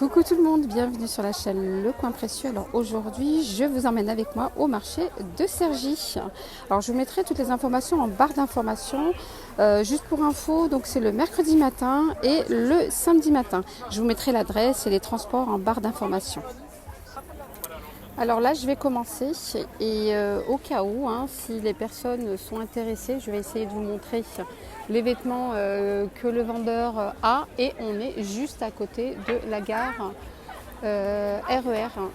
Coucou tout le monde, bienvenue sur la chaîne Le Coin Précieux. Alors aujourd'hui, je vous emmène avec moi au marché de Cergy. Alors je vous mettrai toutes les informations en barre d'informations. Juste pour info, donc c'est le mercredi matin et le samedi matin. Je vous mettrai l'adresse et les transports en barre d'informations. Alors là, je vais commencer et au cas où, si les personnes sont intéressées, je vais essayer de vous montrer les vêtements que le vendeur a et on est juste à côté de la gare RER.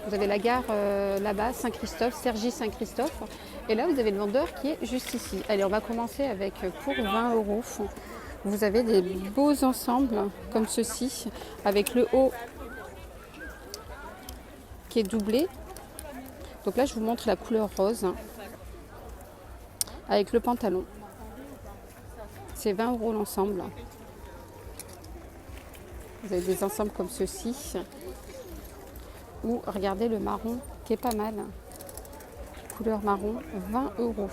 Vous avez la gare là-bas, Saint-Christophe, Cergy Saint-Christophe. Et là, vous avez le vendeur qui est juste ici. Allez, on va commencer avec pour 20 €. Vous avez des beaux ensembles comme ceci avec le haut qui est doublé. Donc là, je vous montre la couleur rose avec le pantalon. C'est 20 € l'ensemble. Vous avez des ensembles comme ceci. Ou regardez le marron qui est pas mal. Couleur marron, 20 €.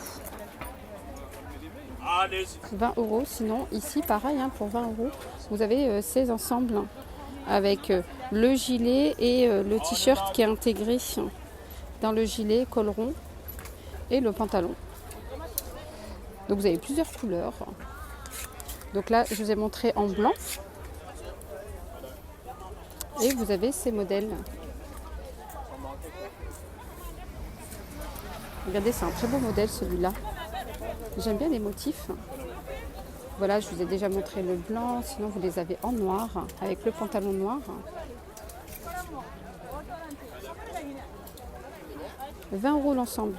20 €. Sinon, ici, pareil, pour 20 €, vous avez ces ensembles avec le gilet et le t-shirt qui est intégré dans le gilet, col rond et le pantalon. Donc vous avez plusieurs couleurs. Donc là, je vous ai montré en blanc. Et vous avez ces modèles. Regardez, c'est un très beau modèle celui-là. J'aime bien les motifs. Voilà, je vous ai déjà montré le blanc. Sinon, vous les avez en noir, avec le pantalon noir. 20 € l'ensemble.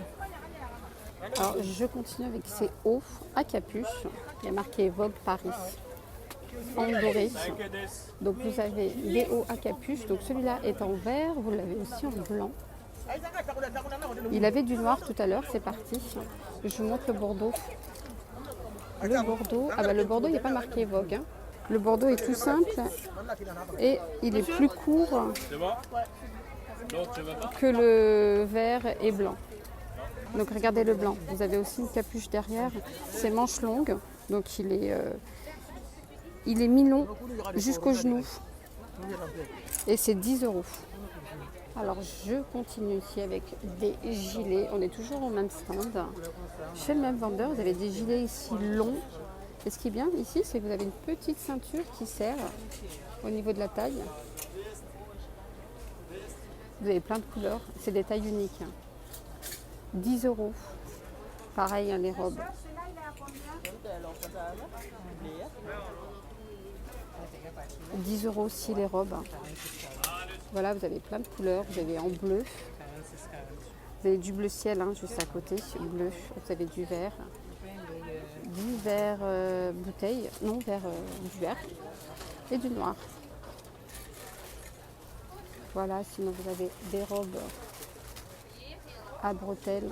Alors, je continue avec ces hauts à capuche. Il y a marqué Vogue Paris en doré. Donc, vous avez les hauts à capuche. Donc, celui-là est en vert. Vous l'avez aussi en blanc. Il avait du noir tout à l'heure. C'est parti. Je vous montre le bordeaux. Le bordeaux, le bordeaux, il n'est pas marqué Vogue. Le bordeaux est tout simple et il est plus court que le vert et blanc. Donc regardez le blanc. Vous avez aussi une capuche derrière. C'est manche longue. Donc il est mi-long jusqu'au genou. Et c'est 10 €. Alors je continue ici avec des gilets. On est toujours au même stand. Chez le même vendeur, vous avez des gilets ici longs. Et ce qui est bien ici, c'est que vous avez une petite ceinture qui sert au niveau de la taille. Vous avez plein de couleurs. C'est des tailles uniques. 10 €. Pareil, les robes. 10 € aussi les robes. Voilà, vous avez plein de couleurs. Vous avez en bleu. Vous avez du bleu ciel juste à côté. Bleu. Vous avez du vert. Du vert bouteille. Non, du vert. Et du noir. Voilà, sinon vous avez des robes à bretelles.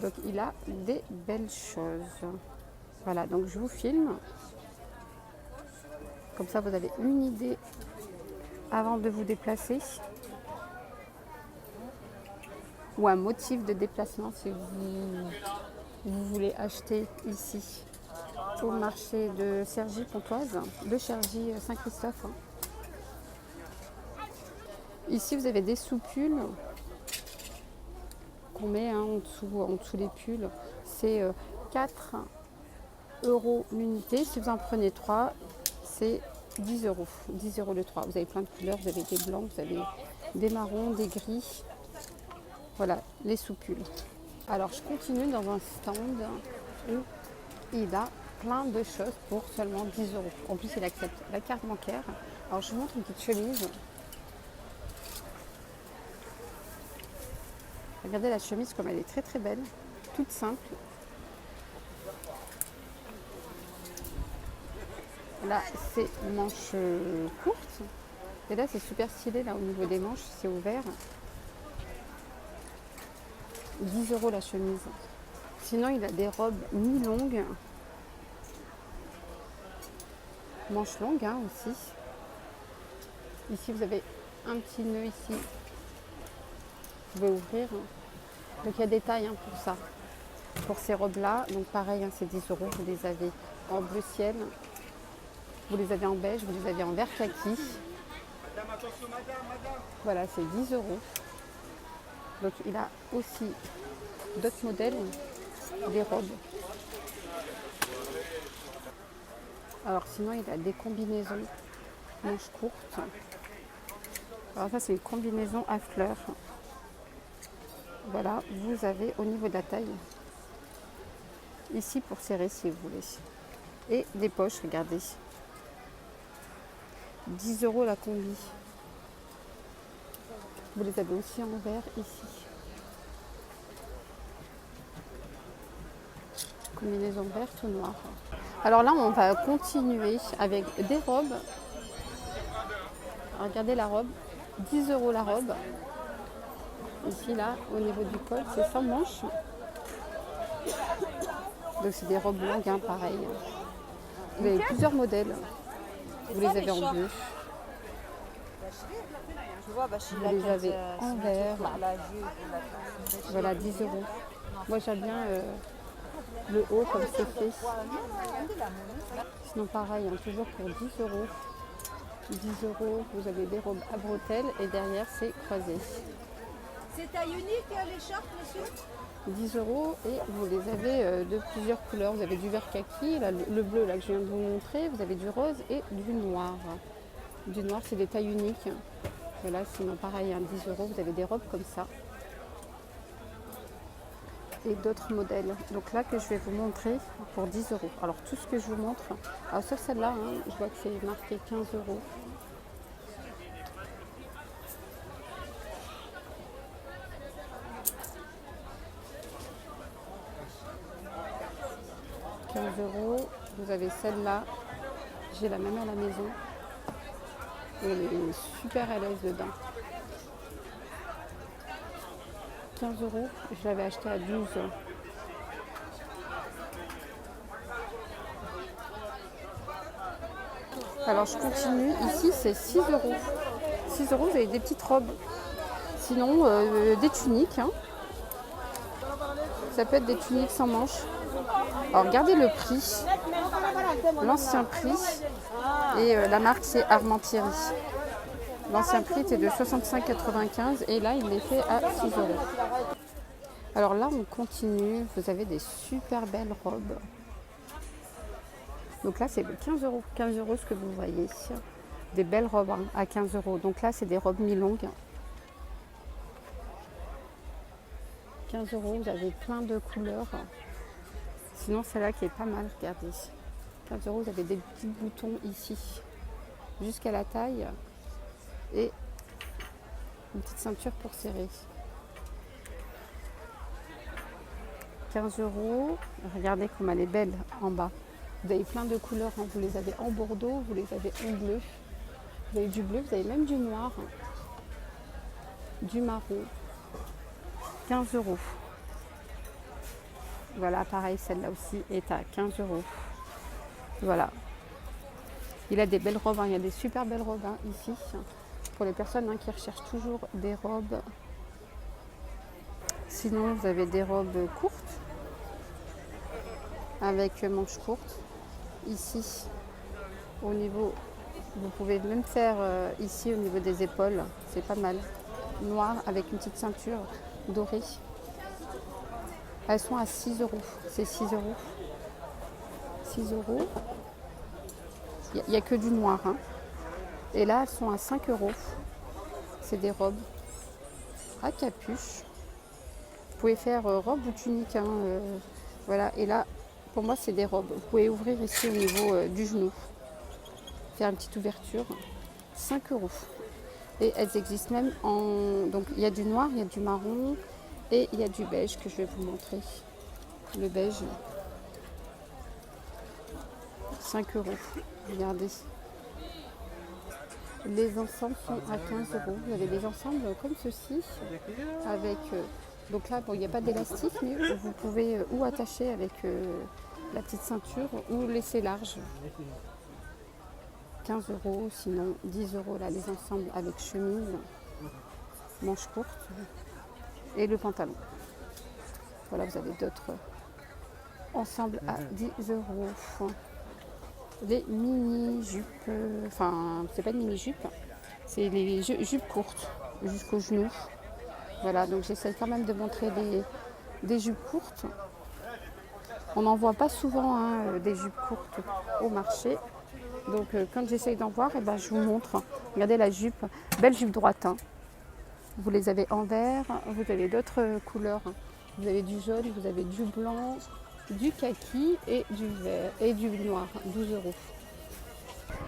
Donc il a des belles choses. Voilà, donc je vous filme. Comme ça vous avez une idée avant de vous déplacer. Ou un motif de déplacement si vous voulez acheter ici au marché de Cergy Pontoise, de Cergy Saint-Christophe. Ici vous avez des sous-pulls qu'on met en dessous les pulls. C'est 4 € l'unité. Si vous en prenez 3, c'est 10 €. 10 € le 3. Vous avez plein de couleurs, vous avez des blancs, vous avez des marrons, des gris. Voilà, les sous-pulls. Alors je continue dans un stand où il a plein de choses pour seulement 10 €. En plus, il accepte la carte bancaire. Alors je vous montre une petite chemise. Regardez la chemise comme elle est très très belle, toute simple. Là, c'est manches courtes. Et là, c'est super stylé là au niveau des manches, c'est ouvert. 10 € la chemise. Sinon, il a des robes mi-longues. Manches longues aussi. Ici, vous avez un petit nœud ici. Vous pouvez ouvrir. Donc, il y a des tailles pour ça. Pour ces robes-là, donc pareil, hein, c'est 10 euros. Vous les avez en bleu ciel, vous les avez en beige, vous les avez en vert kaki. Voilà, c'est 10 euros. Donc il a aussi d'autres modèles, des robes. Alors sinon, il a des combinaisons manches courtes. Alors ça, c'est une combinaison à fleurs. Voilà, vous avez au niveau de la taille, ici pour serrer si vous voulez. Et des poches, regardez. 10 euros la combi. Vous les avez aussi en vert ici. Combinaison verte ou noire. Alors là, on va continuer avec des robes. Regardez la robe. 10 euros la robe. Ici, là, au niveau du col, c'est sans manches. Donc, c'est des robes longues, hein, pareil. Vous avez plusieurs modèles. Vous les avez en bleu. Vous les avez en vert. Voilà, 10 euros. Moi, j'aime bien le haut comme c'est fait. Sinon, pareil, hein, toujours pour 10 euros. 10 euros, vous avez des robes à bretelles et derrière, c'est croisé. C'est taille unique les shorts, monsieur? 10 euros et vous les avez de plusieurs couleurs. Vous avez du vert kaki, là, le bleu là, que je viens de vous montrer. Vous avez du rose et du noir. Du noir, c'est des tailles uniques. Voilà, sinon pareil, hein, 10 euros, vous avez des robes comme ça. Et d'autres modèles. Donc là, que je vais vous montrer pour 10 euros. Alors tout ce que je vous montre, alors sauf celle-là, hein, je vois que c'est marqué 15 euros. €. Vous avez celle-là, j'ai la même à la maison. Et elle est super à l'aise dedans. 15 euros, je l'avais acheté à 12. Alors je continue, ici c'est 6 euros. 6 euros, vous avez des petites robes. Sinon, des tuniques. Hein. Ça peut être des tuniques sans manches. Alors regardez le prix, l'ancien prix, et la marque c'est Armentieri. L'ancien prix était de 65,95 et là il est fait à 6 euros. Alors là on continue, vous avez des super belles robes. Donc là c'est 15 euros. 15 euros ce que vous voyez ici. Des belles robes hein, à 15 euros. Donc là c'est des robes mi-longues. 15 euros, vous avez plein de couleurs. Sinon celle-là qui est pas mal, regardez. 15 euros, vous avez des petits boutons ici, jusqu'à la taille. Et une petite ceinture pour serrer. 15 euros, regardez comme elle est belle en bas. Vous avez plein de couleurs, hein. Vous les avez en bordeaux, vous les avez en bleu. Vous avez du bleu, vous avez même du noir, du marron. 15 euros. Voilà, pareil, celle-là aussi est à 15 euros. Voilà. Il a des belles robes, hein. Il y a des super belles robes hein, ici. Pour les personnes hein, qui recherchent toujours des robes. Sinon, vous avez des robes courtes, avec manches courtes. Ici, au niveau, vous pouvez même faire ici au niveau des épaules. C'est pas mal. Noir avec une petite ceinture dorée. Elles sont à 6 euros. C'est 6 euros. 6 euros. Il n'y a que du noir. Hein. Et là, elles sont à 5 euros. C'est des robes à capuche. Vous pouvez faire robe ou tunique. Hein, voilà. Et là, pour moi, c'est des robes. Vous pouvez ouvrir ici au niveau du genou. Faire une petite ouverture. 5 euros. Et elles existent même en... Donc, il y a du noir, il y a du marron. Et il y a du beige que je vais vous montrer. Le beige. 5 euros. Regardez. Les ensembles sont à 15 euros. Vous avez des ensembles comme ceci. Avec... donc là, bon, il n'y a pas d'élastique, mais vous pouvez ou attacher avec la petite ceinture ou laisser large. 15 euros, sinon 10 euros là, les ensembles avec chemise, manches courtes et le pantalon. Voilà, vous avez d'autres ensemble à 10 euros. Des mini-jupes, enfin, c'est pas une mini-jupe, c'est les jupes courtes jusqu'aux genoux. Voilà, donc j'essaie quand même de montrer des jupes courtes. On n'en voit pas souvent hein, des jupes courtes au marché. Donc quand j'essaye d'en voir, eh ben, je vous montre. Regardez la jupe, belle jupe droite. Hein. Vous les avez en vert, vous avez d'autres couleurs. Vous avez du jaune, vous avez du blanc, du kaki et du vert et du noir, 12 euros.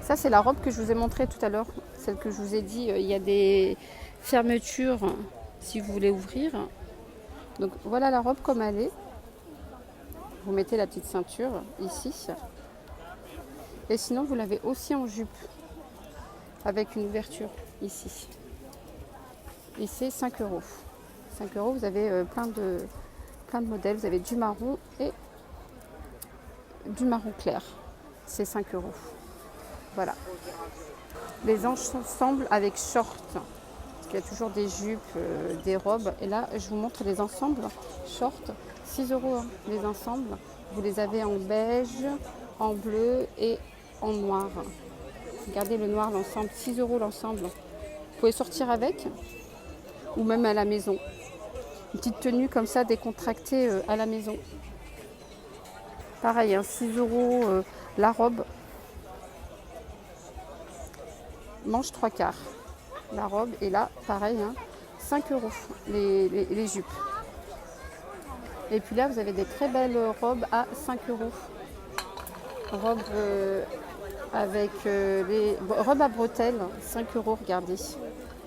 Ça c'est la robe que je vous ai montrée tout à l'heure, celle que je vous ai dit, il y a des fermetures si vous voulez ouvrir. Donc voilà la robe comme elle est. Vous mettez la petite ceinture ici. Et sinon vous l'avez aussi en jupe avec une ouverture ici. Et c'est 5 euros. 5 euros, vous avez plein de modèles. Vous avez du marron et du marron clair. C'est 5 euros. Voilà. Les ensembles avec short. Parce qu'il y a toujours des jupes, des robes. Et là, je vous montre les ensembles short. 6 euros hein, les ensembles. Vous les avez en beige, en bleu et en noir. Regardez le noir, l'ensemble. 6 euros l'ensemble. Vous pouvez sortir avec ou même à la maison. Une petite tenue comme ça décontractée à la maison. Pareil, hein, 6 euros la robe. Manche 3/4. La robe. Et là, pareil, hein, 5 euros les jupes. Et puis là, vous avez des très belles robes à 5 euros. Robes avec les robes à bretelles, 5 euros, regardez.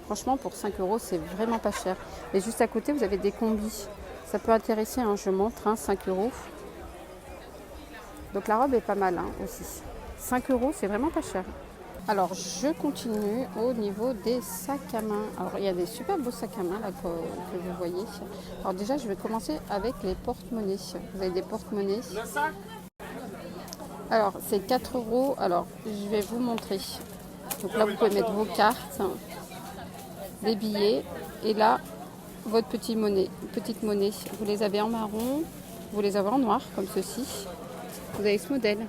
Franchement, pour 5 euros, c'est vraiment pas cher. Et juste à côté, vous avez des combis. Ça peut intéresser, hein, je montre, hein, 5 euros. Donc la robe est pas mal hein, aussi. 5 euros, c'est vraiment pas cher. Alors, je continue au niveau des sacs à main. Alors, il y a des super beaux sacs à main là, que vous voyez. Alors déjà, je vais commencer avec les porte-monnaies. Vous avez des porte-monnaies. Alors, c'est 4 euros. Alors, je vais vous montrer. Donc là, vous pouvez mettre vos cartes, des billets. Et là, votre petite monnaie. Vous les avez en marron, vous les avez en noir, comme ceci. Vous avez ce modèle.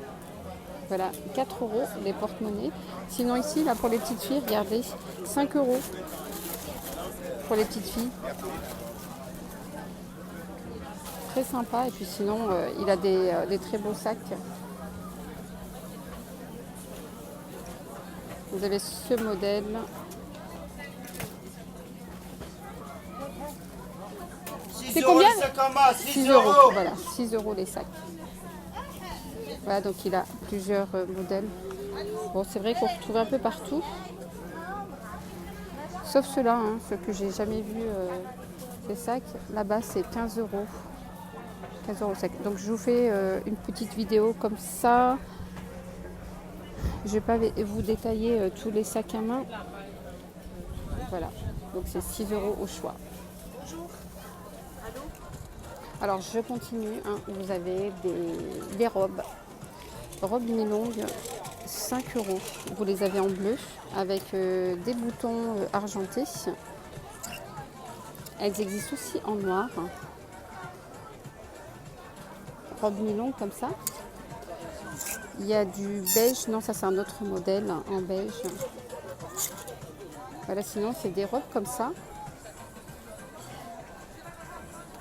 Voilà, 4 euros les porte-monnaies. Sinon ici, là pour les petites filles, regardez, 5 euros pour les petites filles. Très sympa. Et puis sinon, il a des très beaux sacs. Vous avez ce modèle. C'est combien? 6 euros. Voilà, 6 euros les sacs. Voilà, donc il a plusieurs modèles. Bon, c'est vrai qu'on retrouve un peu partout. Sauf ceux-là, hein, ceux que j'ai jamais vu, ces sacs. Là-bas, c'est 15 euros. 15 euros le sac. Donc je vous fais une petite vidéo comme ça. Je ne vais pas vous détailler tous les sacs à main. Voilà, donc c'est 6 euros au choix. Alors je continue, hein. Vous avez des robes. Robes mi-longues, 5 euros. Vous les avez en bleu avec des boutons argentés. Elles existent aussi en noir. Robe mi-longue comme ça. Il y a du beige. Non, ça c'est un autre modèle en beige. Voilà, sinon c'est des robes comme ça.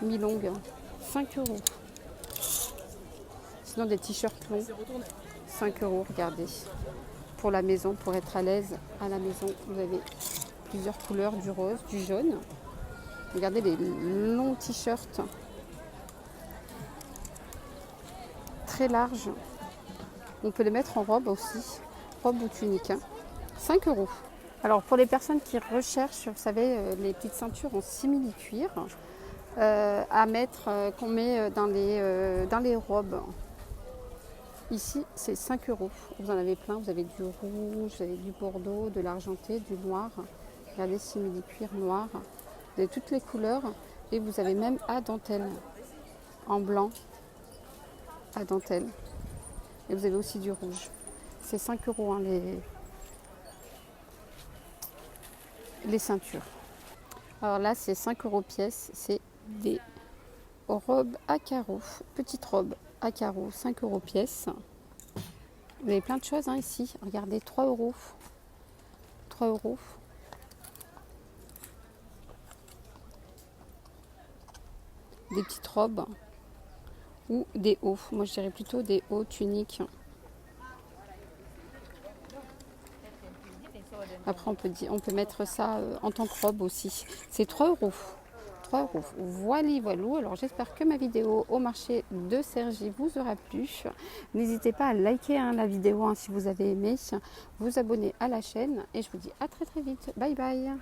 Mi-longue, 5 euros. Sinon des t-shirts longs, 5 euros, regardez. Pour la maison, pour être à l'aise à la maison, vous avez plusieurs couleurs, du rose, du jaune. Regardez les longs t-shirts. Très larges. On peut les mettre en robe aussi, robe ou tunique. 5 euros. Alors pour les personnes qui recherchent, vous savez, les petites ceintures en simili-cuir à mettre, qu'on met dans les robes. Ici, c'est 5 euros. Vous en avez plein. Vous avez du rouge, vous avez du bordeaux, de l'argenté, du noir. Regardez, simili-cuir noir. Vous avez toutes les couleurs et vous avez même à dentelle, en blanc, à dentelle. Et vous avez aussi du rouge. C'est 5 euros hein, les ceintures. Alors là, c'est 5 euros pièce. C'est des robes à carreaux. Petite robe. à carreaux, 5 euros pièce. Vous avez plein de choses hein, ici. Regardez, 3 euros. 3 euros. Des petites robes ou des hauts. Moi, je dirais plutôt des hauts tuniques. Après, on peut mettre ça en tant que robe aussi. C'est 3 euros. 3 euros. Voilà, voilà. Alors, j'espère que ma vidéo au marché de Cergy vous aura plu. N'hésitez pas à liker la vidéo si vous avez aimé. Vous abonner à la chaîne. Et je vous dis à très très vite. Bye bye.